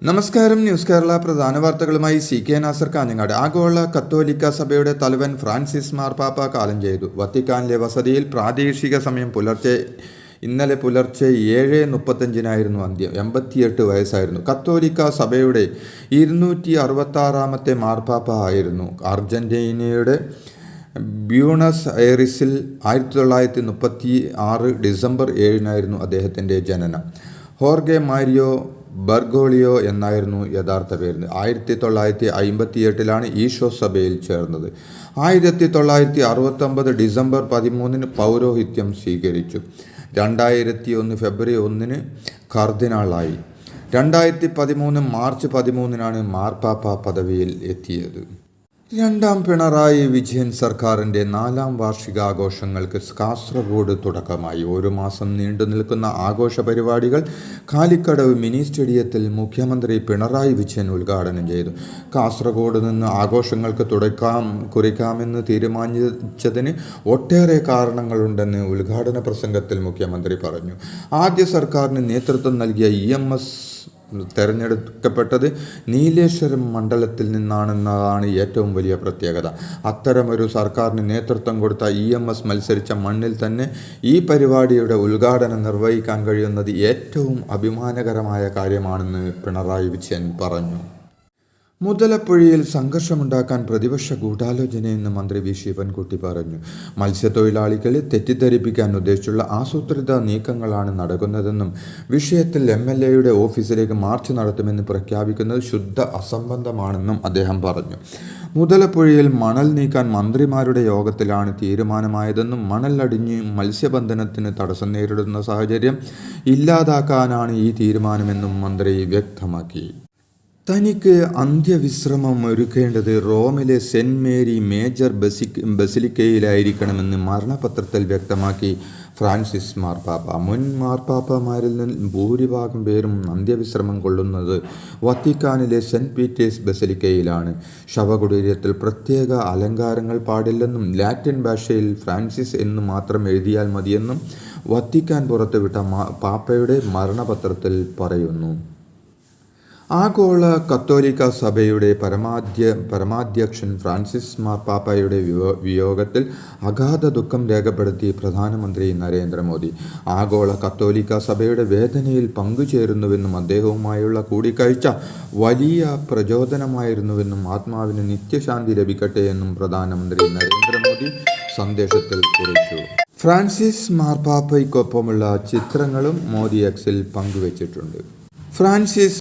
നമസ്കാരം. ന്യൂസ് കേരള പ്രധാന വാർത്തകളുമായി CK നാസർ കാഞ്ഞങ്ങാട്. ആഗോള കത്തോലിക്ക സഭയുടെ തലവൻ ഫ്രാൻസിസ് മാർപ്പാപ്പ കാലം ചെയ്തു. വത്തിക്കാനിലെ വസതിയിൽ പ്രാദേശിക സമയം ഇന്നലെ പുലർച്ചെ 7:35 അന്ത്യം. 88 വയസ്സായിരുന്നു. കത്തോലിക്ക സഭയുടെ 266ാമത്തെ മാർപ്പാപ്പ ആയിരുന്നു. അർജന്റീനയുടെ ബ്യൂണസ് ഐറിസിൽ 1936 ഡിസംബർ 7 അദ്ദേഹത്തിൻ്റെ ജനനം. ഹോർഗെ മാരിയോ ബർഗോളിയോ എന്നായിരുന്നു യഥാർത്ഥ പേര്. 1958 ഈശോ സഭയിൽ ചേർന്നത്. 1969 ഡിസംബർ 13 പൗരോഹിത്യം സ്വീകരിച്ചു. 2001 ഫെബ്രുവരി 1 കർദിനാളായി. 2013 മാർച്ച് 13 മാർപ്പാപ്പ പദവിയിൽ എത്തിയത്. രണ്ടാം പിണറായി വിജയൻ സർക്കാരിൻ്റെ 4ാം വാർഷികാഘോഷങ്ങൾക്ക് കാസർഗോഡ് തുടക്കമായി. ഒരു മാസം നീണ്ടു നിൽക്കുന്ന ആഘോഷ പരിപാടികൾ കാലിക്കടവ് മിനി സ്റ്റേഡിയത്തിൽ മുഖ്യമന്ത്രി പിണറായി വിജയൻ ഉദ്ഘാടനം ചെയ്തു. കാസർഗോഡ് നിന്ന് ആഘോഷങ്ങൾക്ക് കുറിക്കാമെന്ന് തീരുമാനിച്ചതിന് ഒട്ടേറെ കാരണങ്ങളുണ്ടെന്ന് ഉദ്ഘാടന പ്രസംഗത്തിൽ മുഖ്യമന്ത്രി പറഞ്ഞു. ആദ്യ സർക്കാരിന് നേതൃത്വം നൽകിയ EMS തെരഞ്ഞെടുക്കപ്പെട്ടത് നീലേശ്വരം മണ്ഡലത്തിൽ നിന്നാണെന്നതാണ് ഏറ്റവും വലിയ പ്രത്യേകത. അത്തരമൊരു സർക്കാരിന് നേതൃത്വം കൊടുത്ത EMS മത്സരിച്ച മണ്ണിൽ തന്നെ ഈ പരിപാടിയുടെ ഉദ്ഘാടനം നിർവഹിക്കാൻ കഴിയുന്നത് ഏറ്റവും അഭിമാനകരമായ കാര്യമാണെന്ന് പിണറായി വിജയൻ പറഞ്ഞു. മുതലപ്പുഴയിൽ സംഘർഷമുണ്ടാക്കാൻ പ്രതിപക്ഷ ഗൂഢാലോചനയെന്ന് മന്ത്രി വി ശിവൻകുട്ടി പറഞ്ഞു. മത്സ്യത്തൊഴിലാളികളെ തെറ്റിദ്ധരിപ്പിക്കാൻ ഉദ്ദേശിച്ചുള്ള ആസൂത്രിത നീക്കങ്ങളാണ് നടക്കുന്നതെന്നും വിഷയത്തിൽ MLAയുടെ ഓഫീസിലേക്ക് മാർച്ച് നടത്തുമെന്ന് പ്രഖ്യാപിക്കുന്നത് ശുദ്ധ അസംബന്ധമാണെന്നും അദ്ദേഹം പറഞ്ഞു. മുതലപ്പുഴയിൽ മണൽ നീക്കാൻ മന്ത്രിമാരുടെ യോഗത്തിലാണ് തീരുമാനമായതെന്നും മണൽ അടിഞ്ഞ് മത്സ്യബന്ധനത്തിന് തടസ്സം നേരിടുന്ന സാഹചര്യം ഇല്ലാതാക്കാനാണ് ഈ തീരുമാനമെന്നും മന്ത്രി വ്യക്തമാക്കി. തനിക്ക് അന്ത്യവിശ്രമം ഒരുക്കേണ്ടത് റോമിലെ സെന്റ് മേരി മേജർ ബസിലിക്കയിലായിരിക്കണമെന്ന് മരണപത്രത്തിൽ വ്യക്തമാക്കി ഫ്രാൻസിസ് മാർപ്പാപ്പ. മുൻ മാർപ്പാപ്പമാരിൽ നിന്ന് ഭൂരിഭാഗം പേരും അന്ത്യവിശ്രമം കൊള്ളുന്നത് വത്തിക്കാനിലെ സെന്റ് പീറ്റേഴ്സ് ബസിലിക്കയിലാണ്. ശവകുടീരത്തിൽ പ്രത്യേക അലങ്കാരങ്ങൾ പാടില്ലെന്നും ലാറ്റിൻ ഭാഷയിൽ ഫ്രാൻസിസ് എന്ന് മാത്രം എഴുതിയാൽ മതിയെന്നും വത്തിക്കാൻ പുറത്തുവിട്ട പാപ്പയുടെ മരണപത്രത്തിൽ പറയുന്നു. ആഗോള കത്തോലിക്ക സഭയുടെ പരമാധ്യക്ഷൻ ഫ്രാൻസിസ് മാർപ്പാപ്പയുടെ വിയോഗത്തിൽ അഗാധ ദുഃഖം രേഖപ്പെടുത്തി പ്രധാനമന്ത്രി നരേന്ദ്രമോദി. ആഗോള കത്തോലിക്ക സഭയുടെ വേദനയിൽ പങ്കുചേരുന്നുവെന്നും അദ്ദേഹവുമായുള്ള കൂടിക്കാഴ്ച വലിയ പ്രചോദനമായിരുന്നുവെന്നും ആത്മാവിന് നിത്യശാന്തി ലഭിക്കട്ടെ എന്നും പ്രധാനമന്ത്രി നരേന്ദ്രമോദി സന്ദേശത്തിൽ കുറിച്ചു. ഫ്രാൻസിസ് മാർപ്പാപ്പയ്ക്കൊപ്പമുള്ള ചിത്രങ്ങളും മോദി Xൽ പങ്കുവച്ചിട്ടുണ്ട്. ഫ്രാൻസിസ്